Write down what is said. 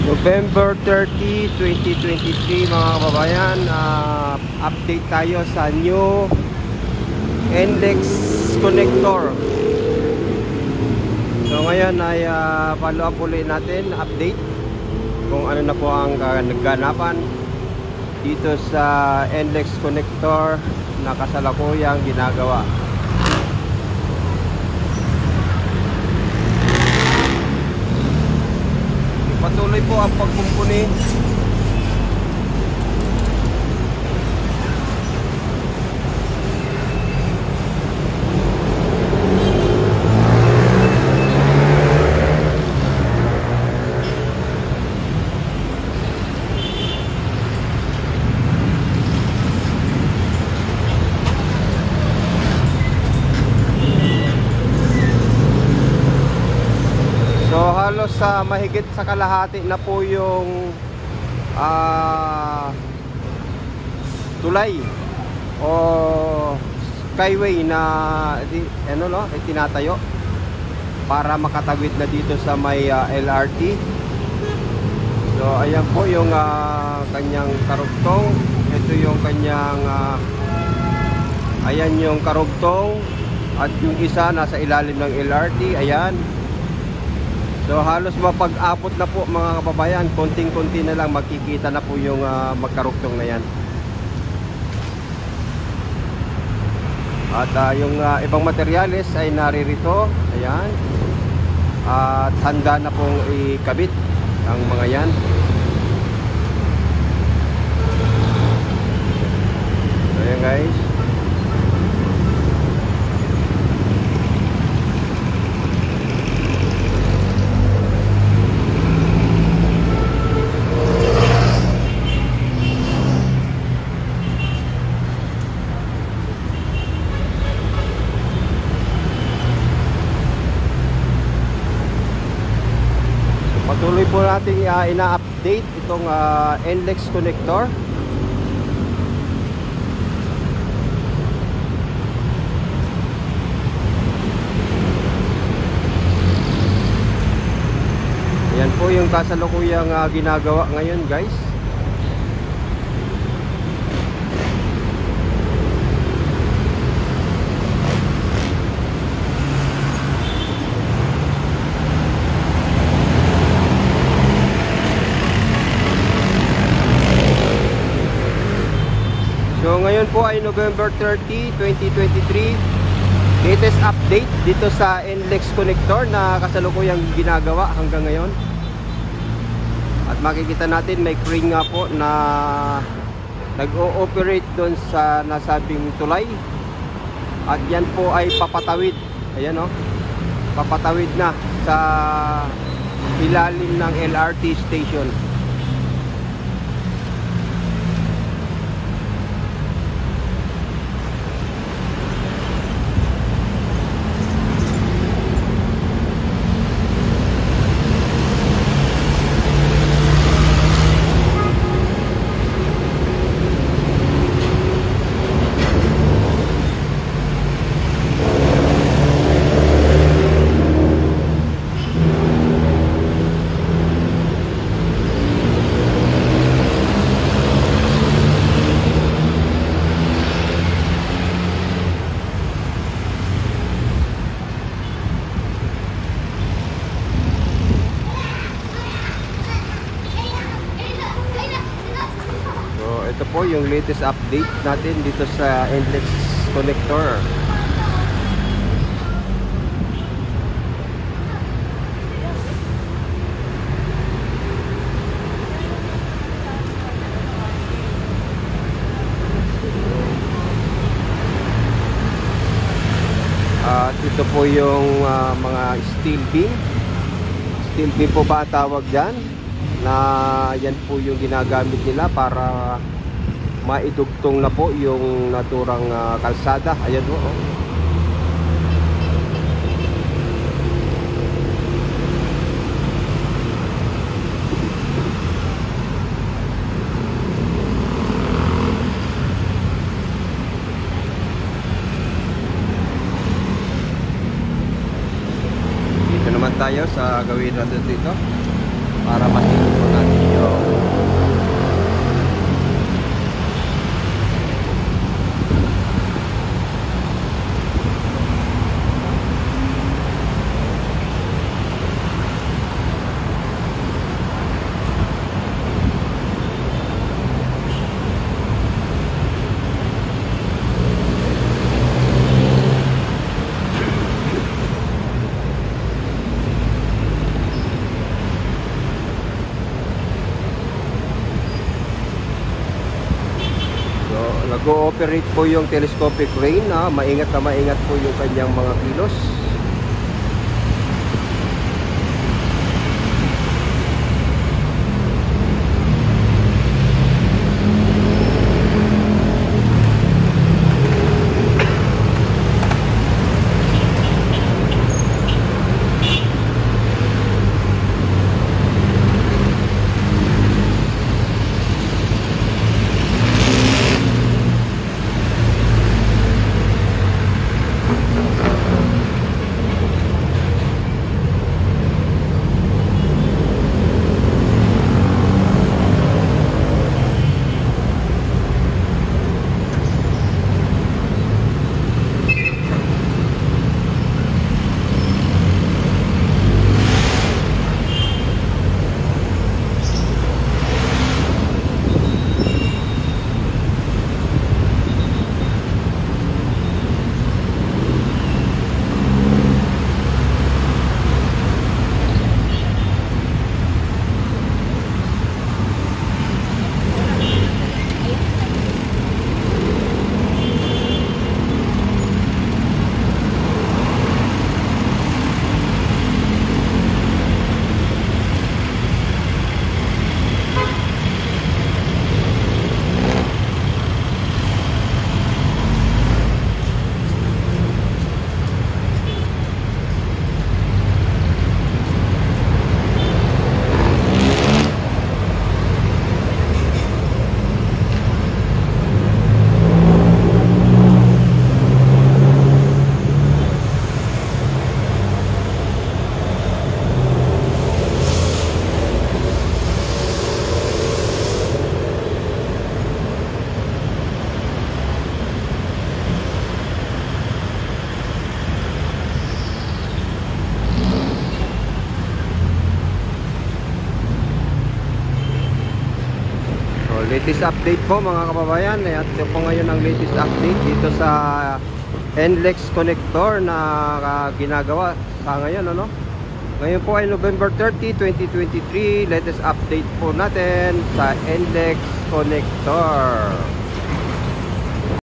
November 30, 2023 mga kababayan. Update tayo sa new NLEX connector. So ngayon ay follow up ulit natin, update kung ano na po ang nagganapan dito sa NLEX connector na kasalukuyang ginagawa. Patuloy po ang pagkumpuni. So halos mahigit sa kalahati na po yung tulay o skyway na tinatayo para makatawid na dito sa may LRT. So ayan po yung kanyang karugtong. Ito yung kanyang ayan yung karugtong at yung isa nasa ilalim ng LRT. Ayan. So halos mapag-abot na po mga kababayan, konting-konti na lang makikita na po yung magkarugtong na yan. At yung ibang materyales ay naririto. Ayan. At handa na pong ikabit ang mga yan. So ayan guys. Patuloy po natin ina-update itong NLEX connector. Yan po yung kasalukuyang ginagawa ngayon guys. So ngayon po ay November 30, 2023. Latest update dito sa NLEX connector na kasalukuyang ginagawa hanggang ngayon. At makikita natin may crane nga po na nag-ooperate doon sa nasabing tulay. At yan po ay papatawid. Ayan o, papatawid na sa ilalim ng LRT station. Ito po yung latest update natin dito sa NLEX connector. At ito po yung mga steel beam. Steel beam po ba tawag dyan? Na yan po yung ginagamit nila para maidugtong na po yung naturang kalsada. Ayan po. Dito naman tayo sa gawin natin dito para matigil po natin. nag-ooperate po yung telescopic crane. Maingat na maingat po yung kanyang mga kilos. Latest update po mga kababayan. At ito po ngayon ang latest update dito sa NLEX connector na ginagawa sa ngayon, ano? Ngayon po ay November 30, 2023. Latest update po natin sa NLEX connector.